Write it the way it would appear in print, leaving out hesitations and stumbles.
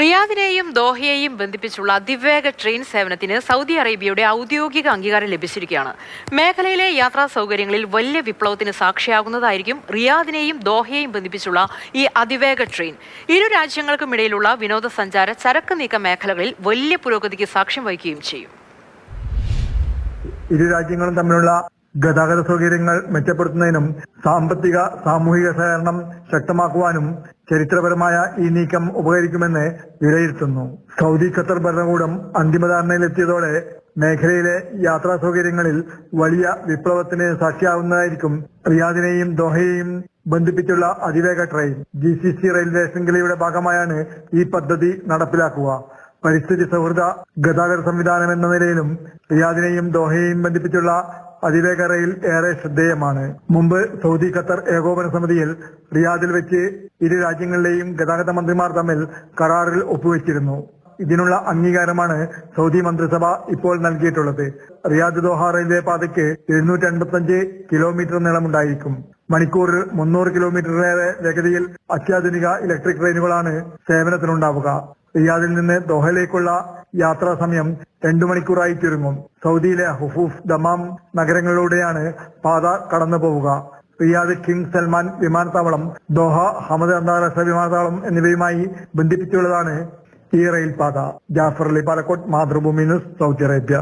റിയാദിനെയും ദോഹയെയും ബന്ധിപ്പിച്ചുള്ള അതിവേഗ ട്രെയിൻ സേവനത്തിന് സൗദി അറേബ്യയുടെ ഔദ്യോഗിക അംഗീകാരം ലഭിച്ചിരിക്കുകയാണ്. മേഖലയിലെ യാത്രാ സൗകര്യങ്ങളിൽ വലിയ വിപ്ലവത്തിന് സാക്ഷിയാകുന്നതായിരിക്കും റിയാദിനെയും ദോഹയെയും ബന്ധിപ്പിച്ചുള്ള ഈ അതിവേഗ ട്രെയിൻ. ഇരു രാജ്യങ്ങൾക്കുമിടയിലുള്ള വിനോദസഞ്ചാര ചരക്ക് നീക്ക മേഖലകളിൽ വലിയ പുരോഗതിക്ക് സാക്ഷ്യം വഹിക്കുകയും ചെയ്യും. ഇരു രാജ്യങ്ങളും തമ്മിലുള്ള ഗതാഗത സൗകര്യങ്ങൾ മെച്ചപ്പെടുത്തുന്നതിനും സാമ്പത്തിക സാമൂഹിക സഹകരണം ശക്തമാക്കുവാനും ചരിത്രപരമായ ഈ നീക്കം ഉപകരിക്കുമെന്ന് വിലയിരുത്തുന്നു. സൗദി ഖത്തർ ഭരണകൂടം അന്തിമധാരണയിലെത്തിയതോടെ മേഖലയിലെ യാത്രാ സൗകര്യങ്ങളിൽ വലിയ വിപ്ലവത്തിന് സാക്ഷിയാവുന്നതായിരിക്കും റിയാദിനെയും ദോഹയെയും ബന്ധിപ്പിച്ചുള്ള അതിവേഗ ട്രെയിൻ. GCC റെയിൽവേ ശൃംഖലയുടെ ഭാഗമായാണ് ഈ പദ്ധതി നടപ്പിലാക്കുക. പരിസ്ഥിതി സൗഹൃദ ഗതാഗത സംവിധാനം എന്ന നിലയിലും റിയാദിനെയും ദോഹയെയും ബന്ധിപ്പിച്ചുള്ള അതിവേഗ റെയിൽ ഏറെ ശ്രദ്ധേയമാണ്. മുമ്പ് സൗദി ഖത്തർ ഏകോപന സമിതിയിൽ റിയാദിൽ വെച്ച് ഇരു രാജ്യങ്ങളിലെയും ഗതാഗത മന്ത്രിമാർ തമ്മിൽ കരാറിൽ ഒപ്പുവെച്ചിരുന്നു. ഇതിനുള്ള അംഗീകാരമാണ് സൗദി മന്ത്രിസഭ ഇപ്പോൾ നൽകിയിട്ടുള്ളത്. റിയാദ് ദോഹ റെയിൽവേ പാതയ്ക്ക് 755 കിലോമീറ്റർ നീളമുണ്ടായിരിക്കും. മണിക്കൂറിൽ 300 കിലോമീറ്ററിലേറെ വേഗതയിൽ അത്യാധുനിക ഇലക്ട്രിക് ട്രെയിനുകളാണ് സേവനത്തിനുണ്ടാവുക. റിയാദിൽ നിന്ന് ദോഹയിലേക്കുള്ള യാത്രാ സമയം 2 മണിക്കൂറായി ചുരുങ്ങും. സൗദിയിലെ ഹുഫൂഫ്, ദമാം നഗരങ്ങളിലൂടെയാണ് പാത കടന്നു പോവുക. റിയാദ് കിങ് സൽമാൻ വിമാനത്താവളം, ദോഹ ഹമദ് അന്താരാഷ്ട്ര വിമാനത്താവളം എന്നിവയുമായി ബന്ധിപ്പിച്ചുള്ളതാണ് ഈ റെയിൽ പാത. Jafar Ali, Palakkode, Mathrubhumi news, Saudi Arabia.